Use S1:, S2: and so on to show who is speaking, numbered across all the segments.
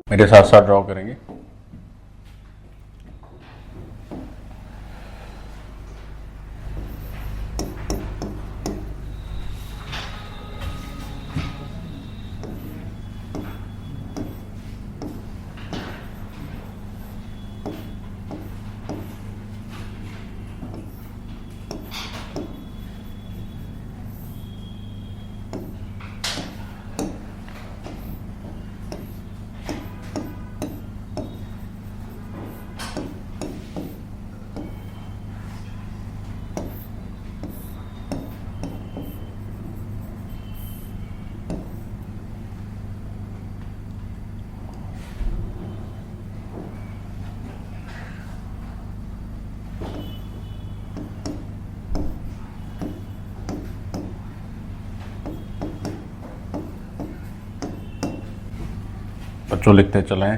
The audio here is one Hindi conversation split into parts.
S1: मेरे साथ साथ ड्रॉ करेंगे। बच्चों लिखते चलें।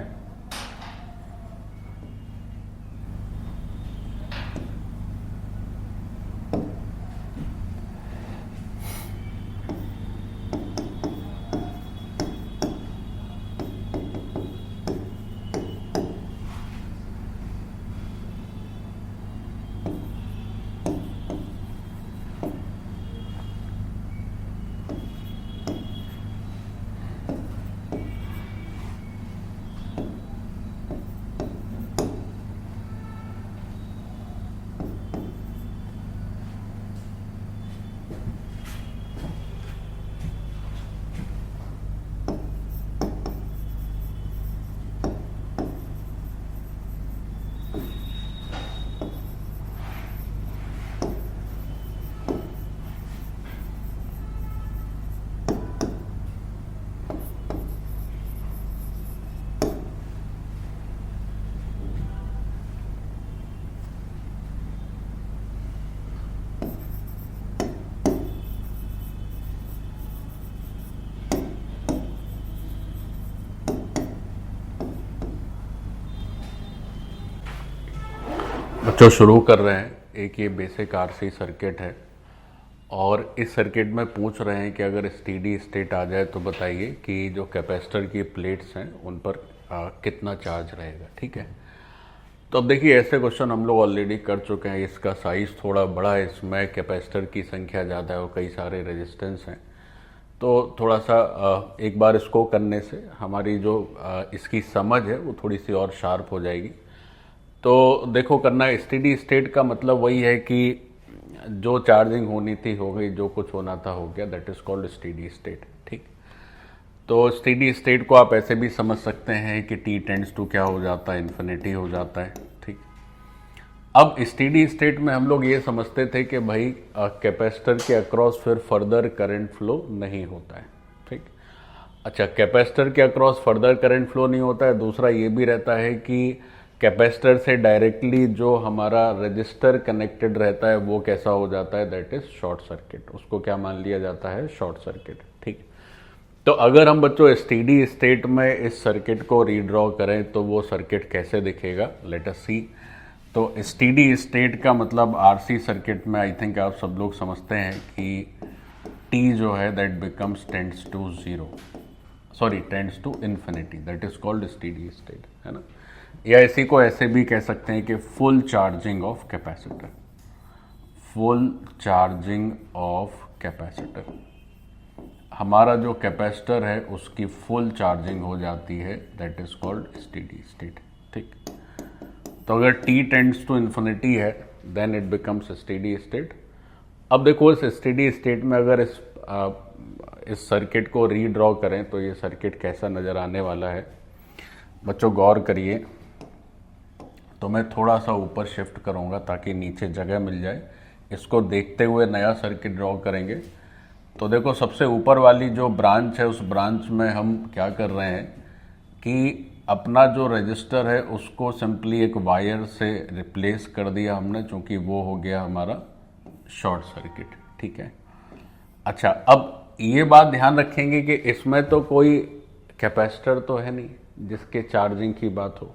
S1: बच्चों शुरू कर रहे हैं। एक ये बेसिक आरसी सर्किट है और इस सर्किट में पूछ रहे हैं कि अगर स्टेडी स्टेट आ जाए तो बताइए कि जो कैपेसिटर की प्लेट्स हैं उन पर कितना चार्ज रहेगा। ठीक है, तो अब देखिए ऐसे क्वेश्चन हम लोग ऑलरेडी कर चुके हैं। इसका साइज थोड़ा बड़ा है, इसमें कैपेसिटर की संख्या ज़्यादा है और कई सारे रेजिस्टेंस हैं, तो थोड़ा सा एक बार इसको करने से हमारी जो इसकी समझ है वो थोड़ी सी और शार्प हो जाएगी। तो देखो करना स्टेडी स्टेट का मतलब वही है कि जो चार्जिंग होनी थी हो गई, जो कुछ होना था हो गया, that is called steady state. ठीक, तो स्टेडी स्टेट को आप ऐसे भी समझ सकते हैं कि टी टेंड्स टू क्या हो जाता है, इन्फिनिटी हो जाता है। ठीक, अब स्टेडी स्टेट में हम लोग ये समझते थे कि भाई कैपेसिटर के अक्रॉस फिर फर्दर करंट फ्लो नहीं होता है। ठीक, अच्छा, कैपेसिटर के अक्रॉस फर्दर करंट फ्लो नहीं होता है। दूसरा ये भी रहता है कि कैपेसिटर से डायरेक्टली जो हमारा रजिस्टर कनेक्टेड रहता है वो कैसा हो जाता है, दैट इज शॉर्ट सर्किट। उसको क्या मान लिया जाता है, शॉर्ट सर्किट। ठीक, तो अगर हम बच्चों स्टेडी स्टेट में इस सर्किट को रीड्रॉ करें तो वो सर्किट कैसे दिखेगा, लेट अस सी। तो स्टेडी स्टेट का मतलब आरसी सर्किट में आई थिंक आप सब लोग समझते हैं कि टी जो है that becomes tends to zero, sorry tends to infinity, that is called steady state, है ना। या इसी को ऐसे भी कह सकते हैं कि full charging of capacitor, full charging of capacitor. हमारा जो कैपेसिटर है उसकी फुल चार्जिंग हो जाती है, that is called steady state. ठीक, तो अगर टी टेंड्स टू इन्फिनिटी है then it becomes steady state. अब देखो इस स्टेडी स्टेट में अगर इस सर्किट को रीड्रॉ करें तो ये सर्किट कैसा नज़र आने वाला है। बच्चों गौर करिए, तो मैं थोड़ा सा ऊपर शिफ्ट करूंगा ताकि नीचे जगह मिल जाए। इसको देखते हुए नया सर्किट ड्रॉ करेंगे। तो देखो सबसे ऊपर वाली जो ब्रांच है उस ब्रांच में हम क्या कर रहे हैं कि अपना जो रजिस्टर है उसको सिंपली एक वायर से रिप्लेस कर दिया हमने, चूंकि वो हो गया हमारा शॉर्ट सर्किट। ठीक है, अच्छा अब ये बात ध्यान रखेंगे कि इसमें तो कोई कैपेसिटर तो है नहीं जिसके चार्जिंग की बात हो,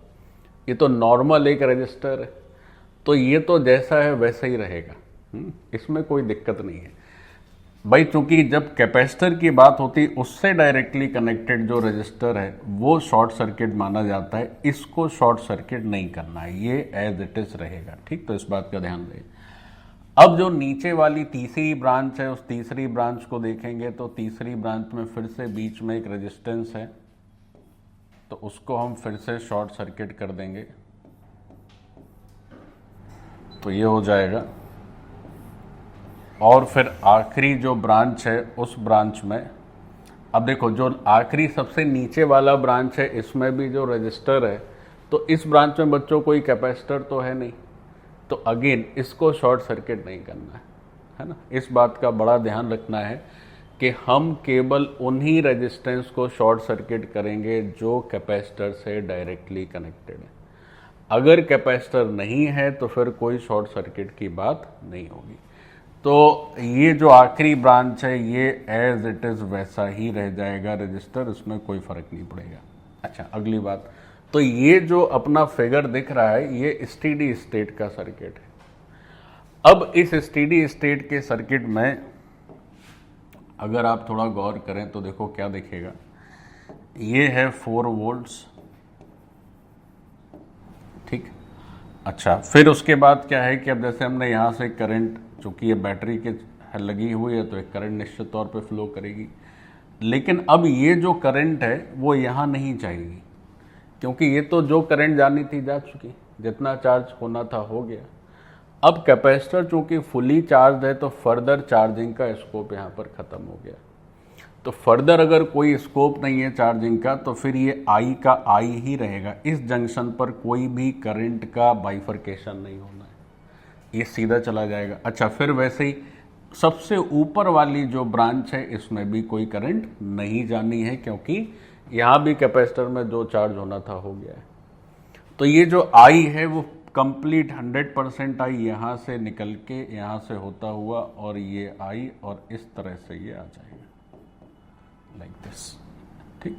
S1: ये तो नॉर्मल एक रजिस्टर है, तो ये तो जैसा है वैसा ही रहेगा। इसमें कोई दिक्कत नहीं है। भाई चूंकि जब कैपेसिटर की बात होती है उससे डायरेक्टली कनेक्टेड जो रजिस्टर है वो शॉर्ट सर्किट माना जाता है, इसको शॉर्ट सर्किट नहीं करना है, ये एज इट इज रहेगा। ठीक, तो इस बात का ध्यान दें। अब जो नीचे वाली तीसरी ब्रांच है उस तीसरी ब्रांच को देखेंगे तो तीसरी ब्रांच में फिर से बीच में एक रेजिस्टेंस है, तो उसको हम फिर से शॉर्ट सर्किट कर देंगे, तो ये हो जाएगा। और फिर आखिरी जो ब्रांच है उस ब्रांच में, अब देखो जो आखिरी सबसे नीचे वाला ब्रांच है इसमें भी जो रजिस्टर है, तो इस ब्रांच में बच्चों कोई कैपेसिटर तो है नहीं, तो अगेन इसको शॉर्ट सर्किट नहीं करना है ना। इस बात का बड़ा ध्यान रखना है कि हम केवल उन्हीं रेजिस्टेंस को शॉर्ट सर्किट करेंगे जो कैपेसिटर से डायरेक्टली कनेक्टेड है। अगर कैपेसिटर नहीं है तो फिर कोई शॉर्ट सर्किट की बात नहीं होगी। तो ये जो आखिरी ब्रांच है ये एज इट इज वैसा ही रह जाएगा रजिस्टर, इसमें कोई फर्क नहीं पड़ेगा। अच्छा, अगली बात, तो ये जो अपना फिगर दिख रहा है ये स्टेडी स्टेट का सर्किट है। अब इस स्टेडी स्टेट के सर्किट में अगर आप थोड़ा गौर करें तो देखो क्या दिखेगा, ये है 4 वोल्ट्स। ठीक, अच्छा, फिर उसके बाद क्या है कि अब जैसे हमने यहाँ से करंट, चूंकि ये बैटरी के लगी हुई है तो एक करंट निश्चित तौर पे फ्लो करेगी, लेकिन अब ये जो करंट है वो यहाँ नहीं जाएगी, क्योंकि ये तो जो करंट जानी थी जा चुकी, जितना चार्ज होना था हो गया। अब कैपेसिटर चूंकि फुली चार्ज है तो फर्दर चार्जिंग का स्कोप यहाँ पर ख़त्म हो गया। तो फर्दर अगर कोई स्कोप नहीं है चार्जिंग का तो फिर ये आई का आई ही रहेगा, इस जंक्शन पर कोई भी करंट का बाइफर्केशन नहीं होना है, ये सीधा चला जाएगा। अच्छा, फिर वैसे ही सबसे ऊपर वाली जो ब्रांच है इसमें भी कोई करंट नहीं जानी है, क्योंकि यहाँ भी कैपेसिटर में जो चार्ज होना था हो गया है। तो ये जो आई है वो कंप्लीट 100% आई यहाँ से निकल के यहाँ से होता हुआ और ये आई और इस तरह से ये आ जाएगा लाइक दिस। ठीक,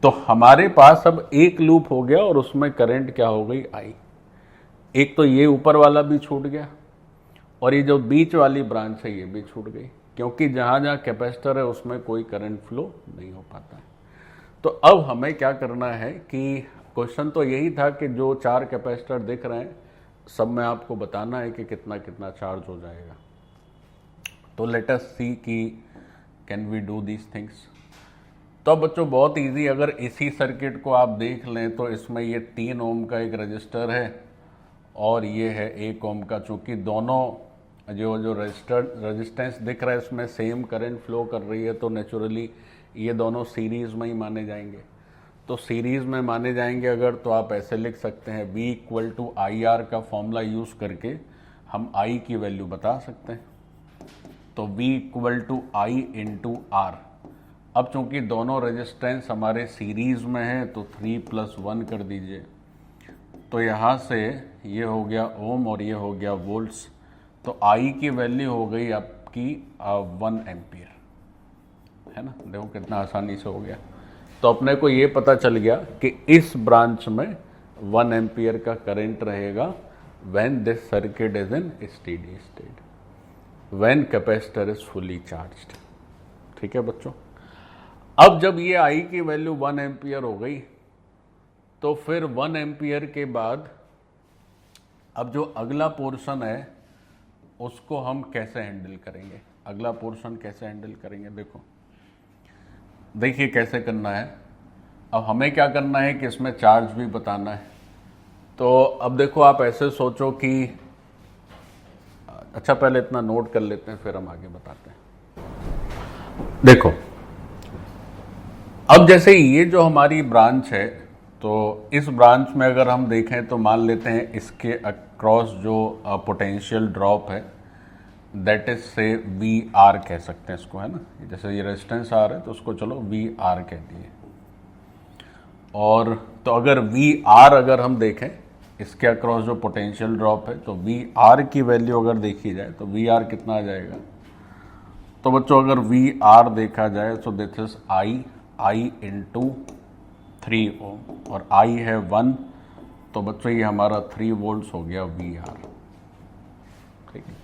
S1: तो हमारे पास अब एक लूप हो गया और उसमें करंट क्या हो गई, आई। एक तो ये ऊपर वाला भी छूट गया और ये जो बीच वाली ब्रांच है ये भी छूट गई, क्योंकि जहाँ जहाँ कैपेसिटर है उसमें कोई करंट फ्लो नहीं हो पाता है। तो अब हमें क्या करना है कि क्वेश्चन तो यही था कि जो 4 कैपेसिटर दिख रहे हैं सब में आपको बताना है कि कितना कितना चार्ज हो जाएगा। तो लेट अस सी कि can we do these things. तो बच्चों बहुत इजी, अगर इसी सर्किट को आप देख लें तो इसमें ये 3 ओम का एक रजिस्टर है और ये है 1 ओम का। चूँकि दोनों जो रेजिस्टेंस दिख रहा है इसमें सेम करंट फ्लो कर रही है तो नेचुरली ये दोनों सीरीज़ में ही माने जाएंगे। तो सीरीज़ में माने जाएंगे अगर, तो आप ऐसे लिख सकते हैं V = IR का फॉर्मूला यूज़ करके हम I की वैल्यू बता सकते हैं। तो V = I × R। अब चूंकि दोनों रेजिस्टेंस हमारे सीरीज़ में है तो 3 + 1 कर दीजिए, तो यहाँ से ये हो गया ओम और ये हो गया वोल्ट्स। तो I की वैल्यू हो गई आपकी 1 एम्पियर, है ना। देखो कितना आसानी से हो गया। तो अपने को ये पता चल गया कि इस ब्रांच में 1 एम्पियर का करंट रहेगा when this circuit is in steady state, when capacitor is fully charged. ठीक है बच्चों, अब जब ये आई की वैल्यू 1 एम्पियर हो गई तो फिर 1 एम्पियर के बाद अब जो अगला पोर्शन है उसको हम कैसे हैंडल करेंगे। अगला पोर्शन कैसे हैंडल करेंगे, देखिए कैसे करना है। अब हमें क्या करना है कि इसमें चार्ज भी बताना है। तो अब देखो आप ऐसे सोचो कि अच्छा पहले इतना नोट कर लेते हैं फिर हम आगे बताते हैं। देखो अब जैसे ये जो हमारी ब्रांच है तो इस ब्रांच में अगर हम देखें तो मान लेते हैं इसके अक्रॉस जो पोटेंशियल ड्रॉप है दैट इज से VR कह सकते हैं इसको, है ना। जैसे ये रेजिस्टेंस R है तो उसको चलो VR कह दिए। और तो अगर VR अगर हम देखें इसके अक्रॉस जो पोटेंशियल ड्रॉप है तो VR की वैल्यू अगर देखी जाए तो VR कितना आ जाएगा। तो बच्चों अगर VR देखा जाए तो दिस इज I × 3 ओम और I है 1, तो बच्चों ये हमारा 3 वोल्ट्स हो गया VR। ठीक है,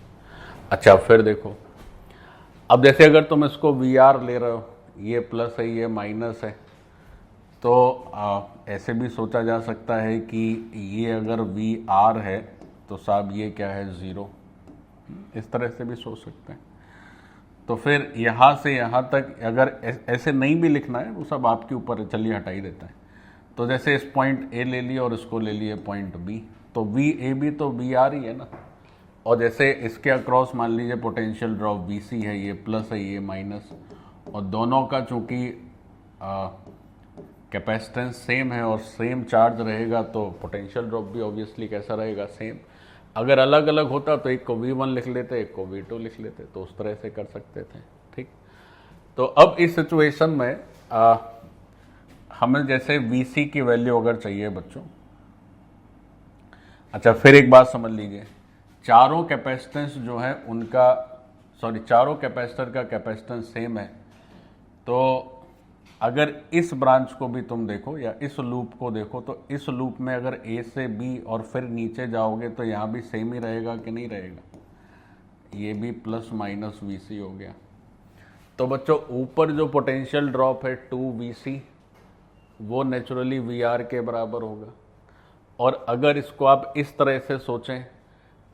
S1: अच्छा फिर देखो अब जैसे अगर तुम इसको वी आर ले रहे हो, ये प्लस है ये माइनस है, तो ऐसे भी सोचा जा सकता है कि ये अगर वी आर है तो साहब ये क्या है, ज़ीरो। इस तरह से भी सोच सकते हैं। तो फिर यहाँ से यहाँ तक अगर ऐसे नहीं भी लिखना है, वो सब आपके ऊपर है, चलिए हटा ही देता है। तो जैसे इस पॉइंट ए ले लिया और इसको ले लिए पॉइंट बी, तो वी ए भी तो वी आर ही है ना। और जैसे इसके अक्रॉस मान लीजिए पोटेंशियल ड्रॉप वी सी है, ये प्लस है ये माइनस, और दोनों का चूंकि कैपेसिटेंस सेम है और सेम चार्ज रहेगा तो पोटेंशियल ड्रॉप भी ऑब्वियसली कैसा रहेगा, सेम। अगर अलग अलग होता तो एक को V1 लिख लेते, एक को V2 लिख लेते, तो उस तरह से कर सकते थे। ठीक, तो अब इस सिचुएशन में हमें जैसे Vc की वैल्यू अगर चाहिए बच्चों, अच्छा फिर एक बात समझ लीजिए, चारों कैपेसिटेंस जो है उनका, चारों कैपेसिटर का कैपेसिटेंस सेम है, तो अगर इस ब्रांच को भी तुम देखो या इस लूप को देखो, तो इस लूप में अगर ए से बी और फिर नीचे जाओगे तो यहाँ भी सेम ही रहेगा कि नहीं रहेगा, ये भी प्लस माइनस Vc हो गया। तो बच्चों ऊपर जो पोटेंशियल ड्रॉप है 2Vc, वो नेचुरली Vr के बराबर होगा। और अगर इसको आप इस तरह से सोचें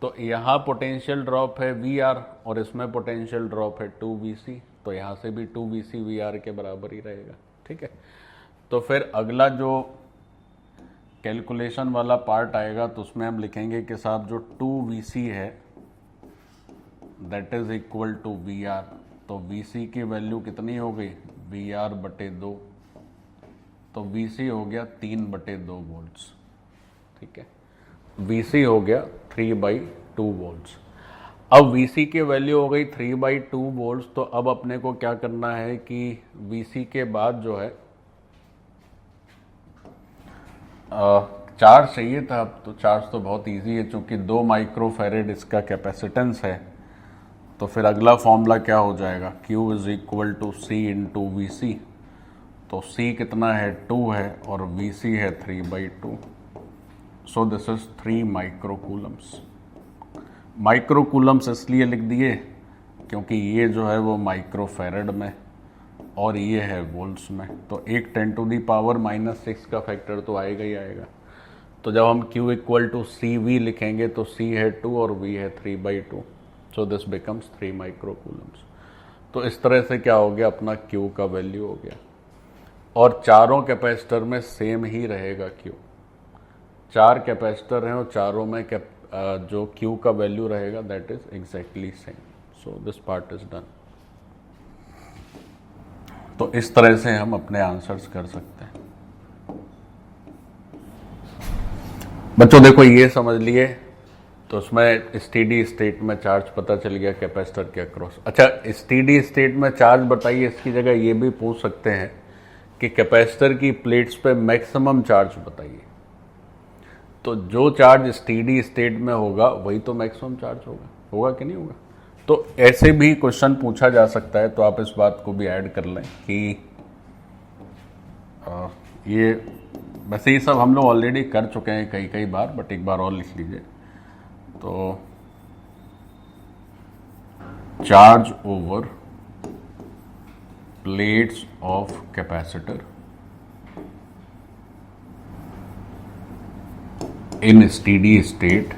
S1: तो यहाँ पोटेंशियल ड्रॉप है Vr और इसमें पोटेंशियल ड्रॉप है 2Vc, तो यहाँ से भी 2Vc Vr के बराबर ही रहेगा। ठीक है, तो फिर अगला जो कैलकुलेशन वाला पार्ट आएगा तो उसमें हम लिखेंगे कि साहब जो 2Vc है that is equal to Vr, तो Vc की वैल्यू कितनी हो गई, Vr बटे 2, तो Vc हो गया 3/2 वोल्ट्स। ठीक है, Vc हो गया 3/2 वोल्ट्स। अब Vc की वैल्यू हो गई 3/2 वोल्ट्स, तो अब अपने को क्या करना है कि Vc के बाद जो है चार्ज चाहिए था। अब तो चार्ज तो बहुत इजी है, चूंकि 2 माइक्रोफेरेड इसका कैपेसिटेंस है, तो फिर अगला फॉर्मूला क्या हो जाएगा, Q is equal to C into Vc। तो C कितना है, 2 है, और Vc है 3/2, सो दिस इज 3 माइक्रोकूलम्स। माइक्रोकूलम्स इसलिए लिख दिए क्योंकि ये जो है वो माइक्रोफेरेड में और ये है वोल्ट्स में, तो एक 10⁻⁻⁶ का फैक्टर तो आएगा ही आएगा। तो जब हम Q इक्वल टू CV लिखेंगे तो C है 2 और V है 3/2, सो दिस बिकम्स 3 माइक्रोकूलम्स। तो इस तरह से क्या हो गया, अपना Q का वैल्यू हो गया। और चारों कैपेसिटर में सेम ही रहेगा Q। 4 कैपेसिटर हैं और चारों में जो Q का वैल्यू रहेगा that is exactly same. So this part is done. तो इस तरह से हम अपने आंसर्स कर सकते हैं। बच्चों देखो ये समझ लिए, तो उसमें स्टेडी स्टेट में चार्ज पता चल गया कैपेसिटर के अक्रॉस। अच्छा स्टेडी स्टेट में चार्ज बताइए, इसकी जगह ये भी पूछ सकते हैं कि कैपेसिटर की प्लेट्स पे मैक्सिमम चार्ज बताइए। तो जो चार्ज स्टेडी स्टेट में होगा वही तो मैक्सिमम चार्ज होगा कि नहीं होगा। तो ऐसे भी क्वेश्चन पूछा जा सकता है, तो आप इस बात को भी ऐड कर लें कि ये वैसे ये सब हम लोग ऑलरेडी कर चुके हैं कई बार, बट एक बार और लिख लीजिए। तो charge over plates of capacitor in steady state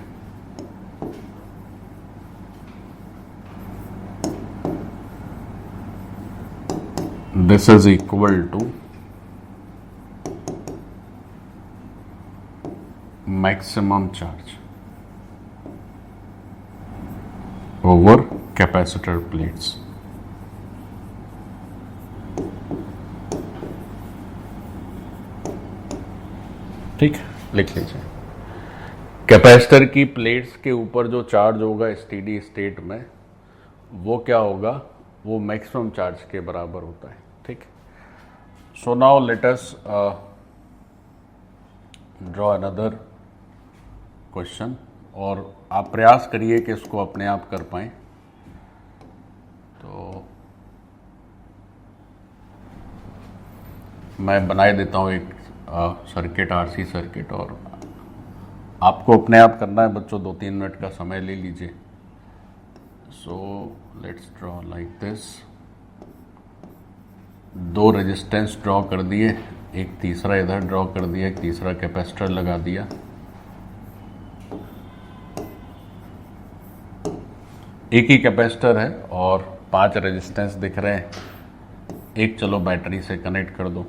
S1: this is equal to maximum charge over capacitor plates। ठीक, लिख लीजिए। कैपेसिटर की प्लेट्स के ऊपर जो चार्ज होगा स्टेडी स्टेट में, वो क्या होगा, वो मैक्सिमम चार्ज के बराबर होता है। ठीक, so now let us draw another question, और आप प्रयास करिए कि इसको अपने आप कर पाएं। तो मैं बनाए देता हूँ एक सर्किट, RC सर्किट, और आपको अपने आप करना है बच्चों, 2-3 मिनट का समय ले लीजिए। So let's draw like this. दो रेजिस्टेंस ड्रॉ कर दिए, एक तीसरा इधर ड्रॉ कर दिया, एक तीसरा कैपेसिटर लगा दिया। एक ही कैपेसिटर है और 5 रेजिस्टेंस दिख रहे हैं। एक चलो बैटरी से कनेक्ट कर दो।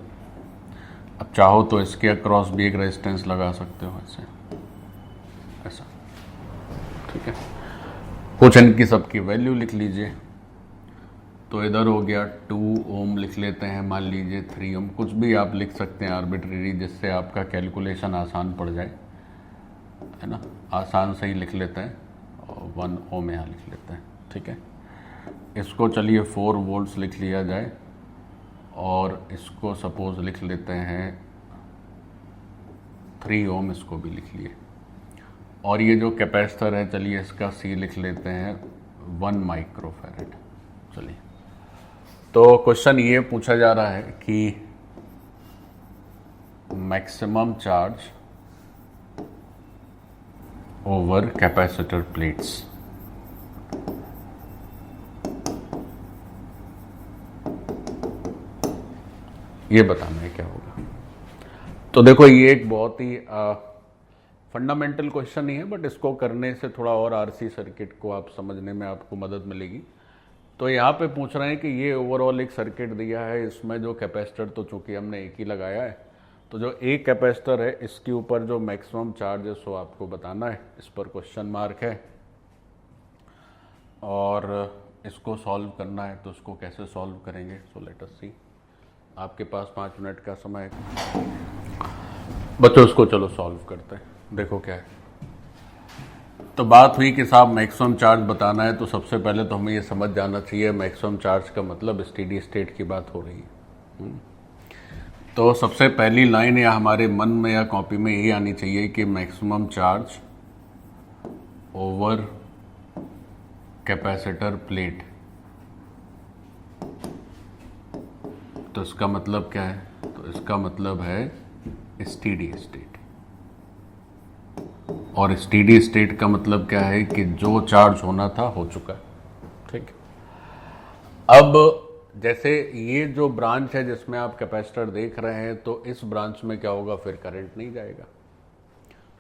S1: अब चाहो तो इसके अक्रॉस भी एक रेजिस्टेंस लगा सकते हो, ऐसा, ठीक है। कुछ इनकी सबकी वैल्यू लिख लीजिए। तो इधर हो गया 2 ओम लिख लेते हैं, मान लीजिए 3 ओम, कुछ भी आप लिख सकते हैं आर्बिट्रेरी, जिससे आपका कैलकुलेशन आसान पड़ जाए, है ना। आसान से ही लिख लेते हैं और 1 ओम यहाँ लिख लेते हैं, ठीक है। इसको चलिए 4 वोल्ट्स लिख लिया जाए और इसको सपोज लिख लेते हैं 3 ओम, इसको भी लिख लिए। और ये जो कैपेसिटर है, चलिए इसका सी लिख लेते हैं 1 माइक्रोफैरेड। चलिए, तो क्वेश्चन ये पूछा जा रहा है कि maximum charge over capacitor plates. ये बताना है क्या होगा। तो देखो, ये एक बहुत ही फंडामेंटल क्वेश्चन ही है, बट इसको करने से थोड़ा और आरसी सर्किट को आप समझने में आपको मदद मिलेगी। तो यहाँ पे पूछ रहे हैं कि ये ओवरऑल एक सर्किट दिया है, इसमें जो कैपेसिटर तो चूंकि हमने एक ही लगाया है, तो जो एक कैपेसिटर है इसके ऊपर जो मैक्सिमम चार्ज है सो आपको बताना है। इस पर क्वेश्चन मार्क है और इसको सॉल्व करना है। तो इसको कैसे सॉल्व करेंगे, सो लेट अस सी। आपके पास 5 मिनट का समय है बच्चों, इसको चलो सॉल्व करते हैं। देखो क्या है। तो बात हुई कि साहब मैक्सिमम चार्ज बताना है, तो सबसे पहले तो हमें ये समझ जाना चाहिए मैक्सिमम चार्ज का मतलब स्टेडी स्टेट की बात हो रही है। तो सबसे पहली लाइन या हमारे मन में या कॉपी में यही आनी चाहिए कि maximum charge over capacitor plate. तो इसका मतलब क्या है, तो इसका मतलब है स्टेडी स्टेट। और स्टेडी स्टेट का मतलब क्या है कि जो चार्ज होना था हो चुका है, ठीक। अब जैसे ये जो ब्रांच है जिसमें आप कैपेसिटर देख रहे हैं, तो इस ब्रांच में क्या होगा, फिर करंट नहीं जाएगा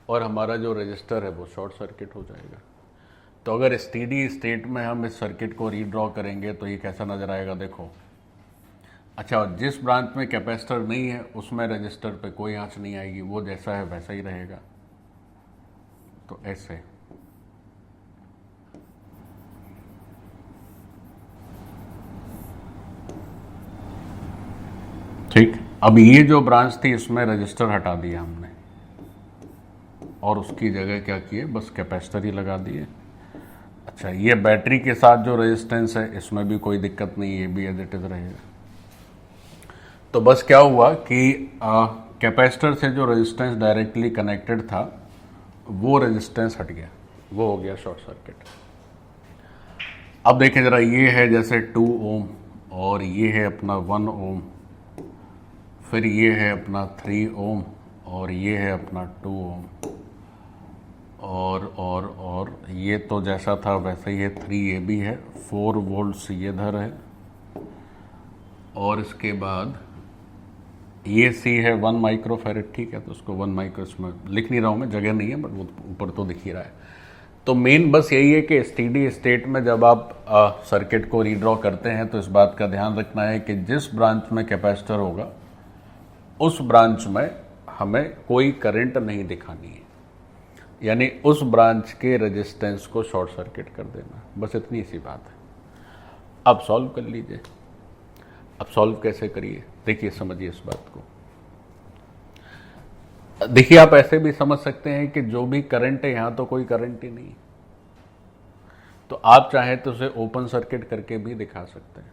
S1: और हमारा जो रजिस्टर है वो शॉर्ट सर्किट हो जाएगा। तो अगर स्टेडी स्टेट में हम इस सर्किट को रीड्रॉ करेंगे तो ये कैसा नजर आएगा, देखो। अच्छा, जिस ब्रांच में कैपेसिटर नहीं है उसमें रजिस्टर पे कोई आंच नहीं आएगी, वो जैसा है वैसा ही रहेगा। तो ऐसे, ठीक। अब ये जो ब्रांच थी इसमें रजिस्टर हटा दिया हमने और उसकी जगह क्या किए, बस कैपेसिटर ही लगा दिए। अच्छा, ये बैटरी के साथ जो रेजिस्टेंस है इसमें भी कोई दिक्कत नहीं है, ये भी एज इट इज रहेगा। तो बस क्या हुआ कि कैपेसिटर से जो रेजिस्टेंस डायरेक्टली कनेक्टेड था वो रेजिस्टेंस हट गया, वो हो गया शॉर्ट सर्किट। अब देखें जरा, ये है जैसे 2 ओम और ये है अपना 1 ओम, फिर ये है अपना 3 ओम और ये है अपना 2 ओम और ये तो जैसा था वैसे ही है। 3 ये भी है, 4 वोल्ट्स ये इधर है और इसके बाद ये सी है 1 माइक्रोफैरेड, ठीक है। तो उसको 1 माइक्रो, इसमें लिख नहीं रहा हूँ मैं, जगह नहीं है, बट वो ऊपर तो दिख ही रहा है। तो मेन बस यही है कि स्टेडी स्टेट में जब आप सर्किट को रीड्रॉ करते हैं तो इस बात का ध्यान रखना है कि जिस ब्रांच में कैपेसिटर होगा उस ब्रांच में हमें कोई करंट नहीं दिखानी है, यानी उस ब्रांच के रेजिस्टेंस को शॉर्ट सर्किट कर देना, बस इतनी सी बात है। अब सॉल्व कर लीजिए। अब सॉल्व कैसे करिए, देखिए, समझिए इस बात को। देखिए, आप ऐसे भी समझ सकते हैं कि जो भी करंट है यहां तो कोई करंट ही नहीं, तो आप चाहे तो उसे ओपन सर्किट करके भी दिखा सकते हैं।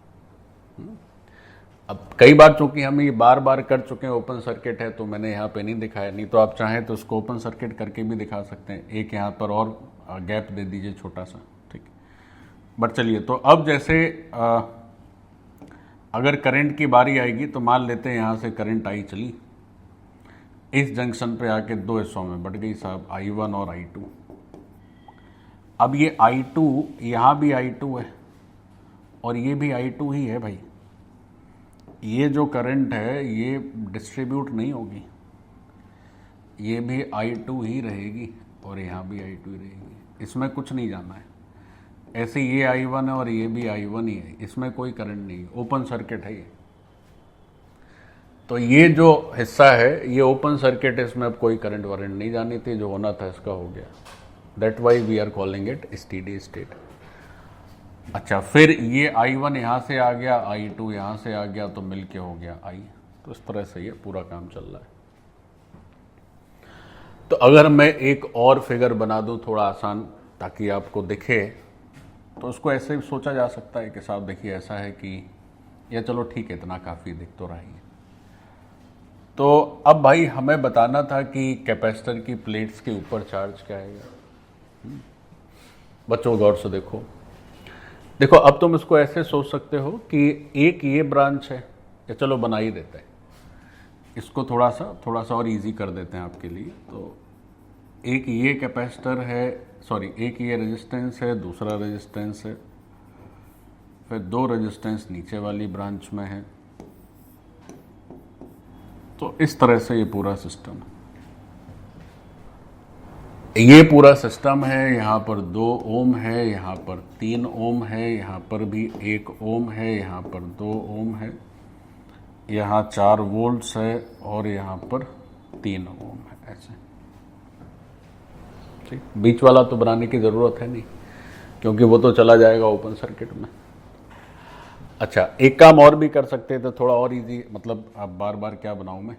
S1: अब कई बार चूंकि हम ये बार बार कर चुके हैं ओपन सर्किट है, तो मैंने यहाँ पे नहीं दिखाया, नहीं तो आप चाहें तो उसको ओपन सर्किट करके भी दिखा सकते हैं। एक यहाँ पर और गैप दे दीजिए छोटा सा, ठीक। बट चलिए, तो अब जैसे अगर करंट की बारी आएगी तो मान लेते हैं यहाँ से करंट आई चली, इस जंक्शन पे आके 2 हिस्सों में बट गई साहब, I1 और I2। अब ये I2, यहाँ भी I2 है और ये भी I2 ही है भाई। ये जो करंट है ये डिस्ट्रीब्यूट नहीं होगी, ये भी I2 ही रहेगी और यहाँ भी I2 ही रहेगी, इसमें कुछ नहीं जाना है। ऐसे ये I1 है और ये भी I1 ही है, इसमें कोई करंट नहीं है, ओपन सर्किट है ये। तो ये जो हिस्सा है ये ओपन सर्किट है, इसमें अब कोई करंट वारंट नहीं जानी थी, जो होना था इसका हो गया। That why we are calling it steady state. अच्छा, फिर ये I1 यहाँ से आ गया, I2 यहाँ से आ गया, तो मिल के हो गया I। तो इस तरह से ये पूरा काम चल रहा है। तो अगर मैं एक और फिगर बना दूं थोड़ा आसान ताकि आपको दिखे, तो उसको ऐसे भी सोचा जा सकता है कि साहब देखिए ऐसा है कि, या चलो ठीक है इतना काफ़ी दिख तो रहा है। तो अब भाई हमें बताना था कि कैपेसिटर की प्लेट्स के ऊपर चार्ज क्या आएगा। बच्चों गौर से देखो, देखो अब तुम इसको ऐसे सोच सकते हो कि एक ये ब्रांच है, या चलो बना ही देते हैं इसको, थोड़ा सा और इजी कर देते हैं आपके लिए। तो एक ये कैपेसिटर है, सॉरी एक ये रेजिस्टेंस है, दूसरा रेजिस्टेंस है, फिर दो रेजिस्टेंस नीचे वाली ब्रांच में है। तो इस तरह से ये पूरा सिस्टम है, ये पूरा सिस्टम है। यहाँ पर 2 ओम है, यहाँ पर 3 ओम है, यहाँ पर भी 1 ओम है, यहाँ पर 2 ओम है, यहाँ 4 वोल्ट्स है और यहाँ पर 3 ओम है। ऐसे ठीक, बीच वाला तो बनाने की ज़रूरत है नहीं क्योंकि वो तो चला जाएगा ओपन सर्किट में। अच्छा, एक काम और भी कर सकते थे थोड़ा और इजी, मतलब अब बार बार क्या बनाऊं मैं,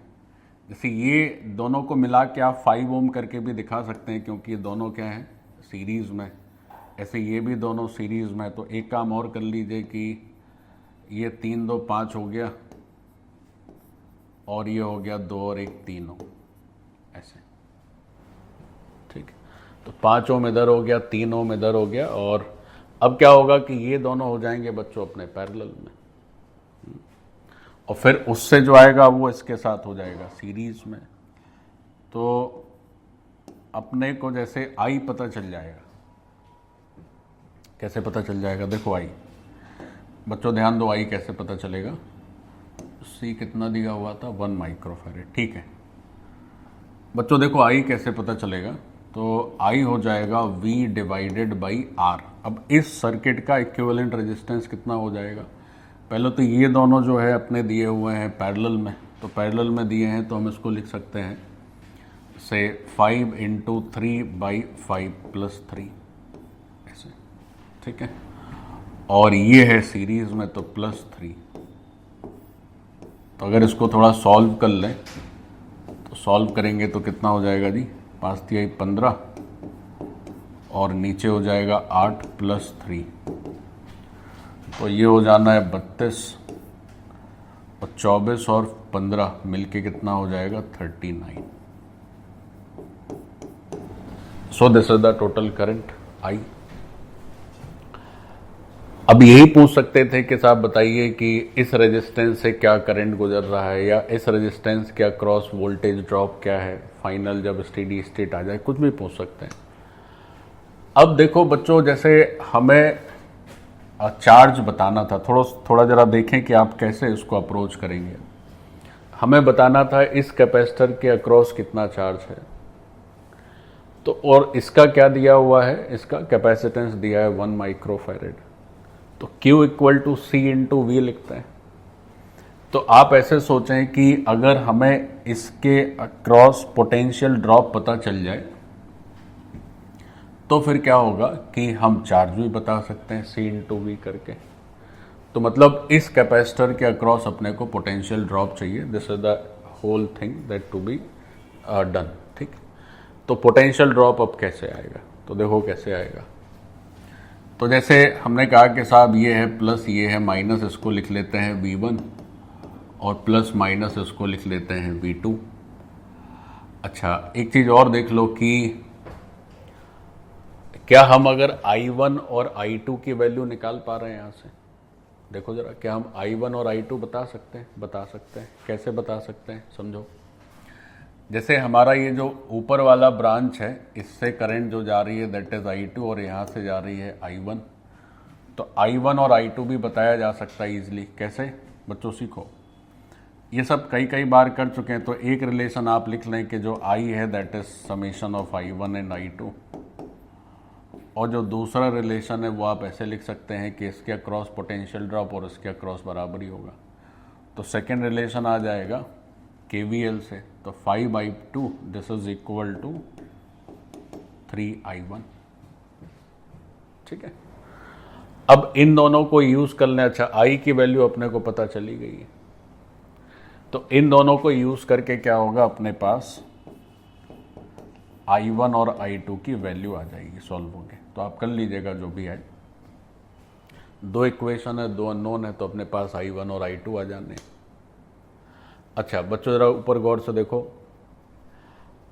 S1: जैसे ये दोनों को मिला के आप 5 ओम करके भी दिखा सकते हैं क्योंकि ये दोनों क्या हैं सीरीज़ में, ऐसे ये भी दोनों सीरीज़ में। तो एक काम और कर लीजिए कि ये 3 2 5 हो गया और ये हो गया 2 और 1 3 ओम, ऐसे ठीक है। तो 5 ओम इधर हो गया, 3 ओम इधर हो गया, और अब क्या होगा कि ये दोनों हो जाएंगे बच्चों अपने पैरेलल में, और फिर उससे जो आएगा वो इसके साथ हो जाएगा सीरीज में। तो अपने को जैसे I पता चल जाएगा, कैसे पता चल जाएगा, देखो I बच्चों ध्यान दो, I कैसे पता चलेगा। C कितना दिया हुआ था 1 माइक्रोफैरेड, ठीक है बच्चों। देखो I कैसे पता चलेगा, तो I हो जाएगा V डिवाइडेड बाई R। अब इस सर्किट का इक्विवेलेंट रेजिस्टेंस कितना हो जाएगा, पहले तो ये दोनों जो है अपने दिए हुए हैं पैरेलल में, तो पैरेलल में दिए हैं तो हम इसको लिख सकते हैं से 5 × 3/5 + 3 ऐसे, ठीक है। और ये है सीरीज में तो +3। तो अगर इसको थोड़ा सॉल्व कर लें तो सॉल्व करेंगे तो कितना हो जाएगा जी, 5 × 3 = 15 और नीचे हो जाएगा 8 + 3, तो ये हो जाना है 32 और 24 और 15 मिलके कितना हो जाएगा 39। सो this is the total current I। अब यही पूछ सकते थे कि साहब बताइए कि इस रेजिस्टेंस से क्या करंट गुजर रहा है, या इस रेजिस्टेंस क्या क्रॉस वोल्टेज ड्रॉप क्या है फाइनल जब स्टेडी स्टेट आ जाए, कुछ भी पूछ सकते हैं। अब देखो बच्चों, जैसे हमें चार्ज बताना था, थोड़ा जरा देखें कि आप कैसे इसको अप्रोच करेंगे। हमें बताना था इस कैपेसिटर के अक्रॉस कितना चार्ज है, तो और इसका क्या दिया हुआ है, इसका कैपेसिटेंस दिया है 1 माइक्रोफैरेड, तो Q = C × V लिखते हैं। तो आप ऐसे सोचें कि अगर हमें इसके अक्रॉस पोटेंशियल ड्रॉप पता चल जाए तो फिर क्या होगा कि हम चार्ज भी बता सकते हैं C × V करके। तो मतलब इस कैपेसिटर के अक्रॉस अपने को पोटेंशियल ड्रॉप चाहिए, this is the whole thing that to be done, ठीक। तो पोटेंशियल ड्रॉप अब कैसे आएगा, तो देखो कैसे आएगा। तो जैसे हमने कहा कि साहब ये है प्लस, ये है माइनस, इसको लिख लेते हैं V1 और प्लस माइनस इसको लिख लेते हैं V2। अच्छा, एक चीज़ और देख लो कि क्या हम अगर I1 और I2 की वैल्यू निकाल पा रहे हैं यहाँ से, देखो जरा, क्या हम I1 और I2 बता सकते हैं? बता सकते हैं। कैसे बता सकते हैं, समझो। जैसे हमारा ये जो ऊपर वाला ब्रांच है, इससे करंट जो जा रही है दैट इज I2 और यहाँ से जा रही है I1। तो I1 और I2 भी बताया जा सकता है इजीली। कैसे बच्चों, सीखो। ये सब कई कई बार कर चुके हैं। तो एक रिलेशन आप लिख लें कि जो I है that is summation of I1 and I2, और जो दूसरा रिलेशन है वो आप ऐसे लिख सकते हैं कि इसके अक्रॉस पोटेंशियल ड्रॉप और इसके अक्रॉस बराबर ही होगा। तो सेकेंड रिलेशन आ जाएगा KVL से, तो 5/2 this is equal to 3I1। ठीक है, अब इन दोनों को यूज कर लें। अच्छा, I की वैल्यू अपने को पता चली गई है, तो इन दोनों को यूज करके क्या होगा, अपने पास I1 और I2 की वैल्यू आ जाएगी सॉल्व होंगे। तो आप कर लीजिएगा जो भी है। दो इक्वेशन है, दो अननोन है, तो अपने पास I1 और I2 आ जाने। अच्छा बच्चों, जरा ऊपर गौर से देखो।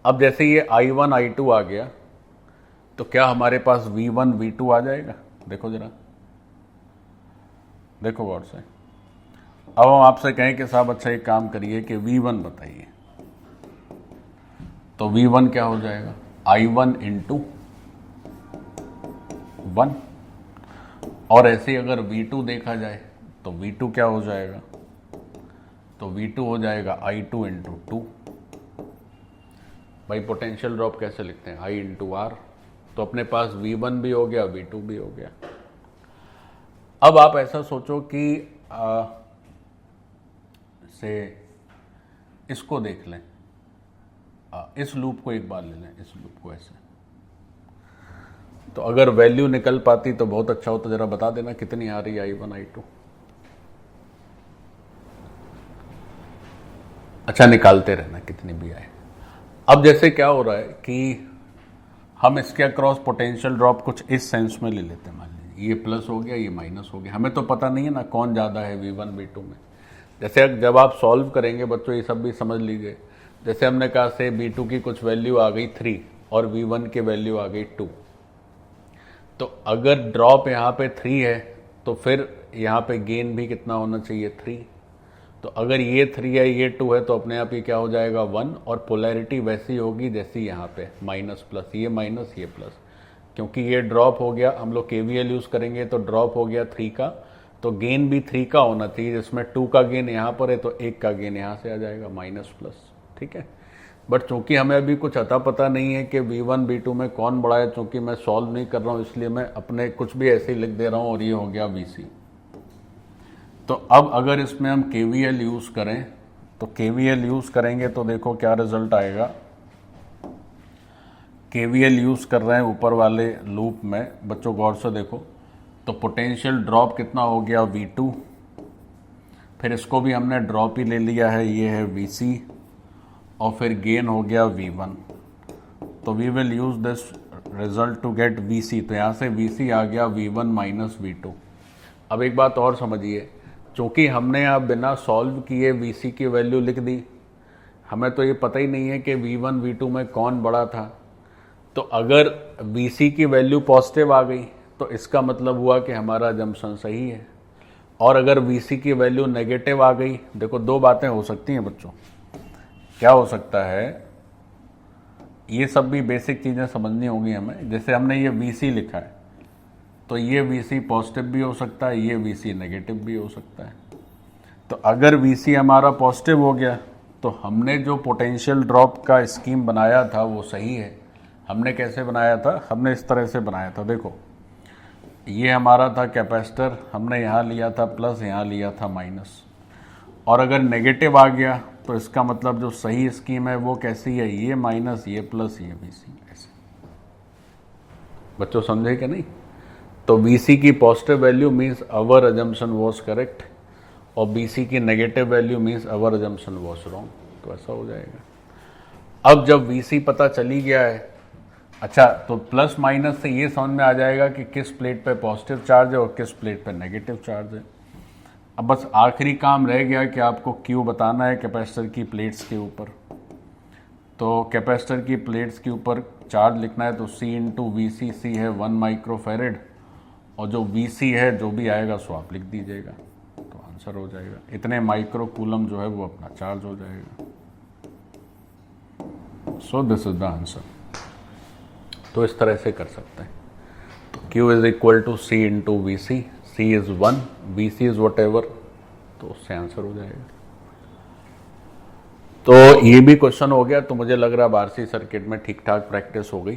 S1: अब जैसे ये I1 I2 आ गया, तो क्या हमारे पास V1 V2 आ जाएगा? देखो जरा, देखो गौर से। अब हम आपसे कहें कि साहब अच्छा एक काम करिए कि V1 बताइए, तो V1 क्या हो जाएगा, I1 इंटू 1। और ऐसे ही अगर V2 देखा जाए तो V2 क्या हो जाएगा, तो V2 हो जाएगा I2 इंटू 2। भाई पोटेंशियल ड्रॉप कैसे लिखते हैं, I इंटू R। तो अपने पास V1 भी हो गया, V2 भी हो गया। अब आप ऐसा सोचो कि से इसको देख लें, इस लूप को एक बार ले लें, इस लूप को ऐसे। तो अगर वैल्यू निकल पाती तो बहुत अच्छा हो। तो जरा बता देना कितनी आ रही है I1 I2। अच्छा, निकालते रहना कितनी भी आए। अब जैसे क्या हो रहा है कि हम इसके अक्रॉस पोटेंशियल ड्रॉप कुछ इस सेंस में ले लेते हैं। मान लीजिए ये प्लस हो गया, ये माइनस हो गया। हमें तो पता नहीं है ना कौन ज़्यादा है V1 V2 में। जैसे जब आप सॉल्व करेंगे बच्चों, ये सब भी समझ लीजिए। जैसे हमने कहा से V2 की कुछ वैल्यू आ गई 3 और V1 की वैल्यू आ गई 2। तो अगर ड्रॉप यहाँ पे 3 है तो फिर यहाँ पे गेन भी कितना होना चाहिए, 3। तो अगर ये 3 है, ये 2 है, तो अपने आप ये क्या हो जाएगा, 1। और पोलैरिटी वैसी होगी जैसी यहाँ पे माइनस प्लस, ये माइनस ये प्लस। क्योंकि ये ड्रॉप हो गया, हम लोग KVL यूज़ करेंगे तो ड्रॉप हो गया 3 का, तो गेन भी 3 का होना चाहिए। जिसमें 2 का गेन यहाँ पर है तो 1 का गेन यहाँ से आ जाएगा, माइनस प्लस। ठीक है, बट चूंकि हमें अभी कुछ अता पता नहीं है कि V1 V2 में कौन बड़ा है, चूंकि मैं सॉल्व नहीं कर रहा हूँ, इसलिए मैं अपने कुछ भी ऐसे ही लिख दे रहा हूँ, और ये हो गया VC। तो अब अगर इसमें हम KVL यूज़ करें, तो KVL यूज़ करेंगे तो देखो क्या रिजल्ट आएगा। KVL यूज़ कर रहे हैं ऊपर वाले लूप में, बच्चों गौर से देखो। तो पोटेंशियल ड्रॉप कितना हो गया, V2। फिर इसको भी हमने ड्रॉप ही ले लिया है, ये है VC। और फिर गेन हो गया V1। तो we will use this result to get VC। तो यहाँ से VC आ गया V1 माइनस V2। अब एक बात और समझिए, चूंकि हमने यहाँ बिना सॉल्व किए VC की वैल्यू लिख दी, हमें तो ये पता ही नहीं है कि V1 V2 में कौन बड़ा था। तो अगर VC की वैल्यू पॉजिटिव आ गई तो इसका मतलब हुआ कि हमारा जंक्शन सही है। और अगर VC की वैल्यू नेगेटिव आ गई, देखो दो बातें हो सकती हैं बच्चों। क्या हो सकता है, ये सब भी बेसिक चीज़ें समझनी होंगी हमें। जैसे हमने ये VC लिखा है, तो ये VC पॉजिटिव भी हो सकता है, ये VC नेगेटिव भी हो सकता है। तो अगर VC हमारा पॉजिटिव हो गया तो हमने जो पोटेंशियल ड्रॉप का स्कीम बनाया था वो सही है। हमने कैसे बनाया था, हमने इस तरह से बनाया था। देखो ये हमारा था कैपेसिटर, हमने यहाँ लिया था प्लस, यहाँ लिया था माइनस। और अगर नेगेटिव आ गया तो इसका मतलब जो सही स्कीम है वो कैसी है, ये माइनस ये प्लस ये VC, ऐसे। बच्चों समझे कि नहीं? तो VC की positive value means our assumption was correct, और BC की negative value means our assumption was wrong. तो ऐसा हो जाएगा। अब जब VC पता चली गया है, अच्छा तो प्लस माइनस से ये समझ में आ जाएगा कि किस प्लेट पे पॉजिटिव चार्ज है और किस प्लेट पे नेगेटिव चार्ज है। अब बस आखिरी काम रह गया कि आपको Q बताना है कैपेसिटर की प्लेट्स के ऊपर। तो कैपेसिटर की प्लेट्स के ऊपर चार्ज लिखना है, तो C इंटू VC, C है 1 माइक्रोफेरेड, और जो VC है जो भी आएगा सो आप लिख दीजिएगा, तो आंसर हो जाएगा। इतने माइक्रो कूलम जो है वो अपना चार्ज हो जाएगा। So this is the answer. तो इस तरह से कर सकते हैं। तो Q is equal to C into V C, C is 1, V C is whatever, तो उससे आंसर हो जाएगा। तो ये भी क्वेश्चन हो गया। तो मुझे लग रहा है अब RC सर्किट में ठीक ठाक प्रैक्टिस हो गई।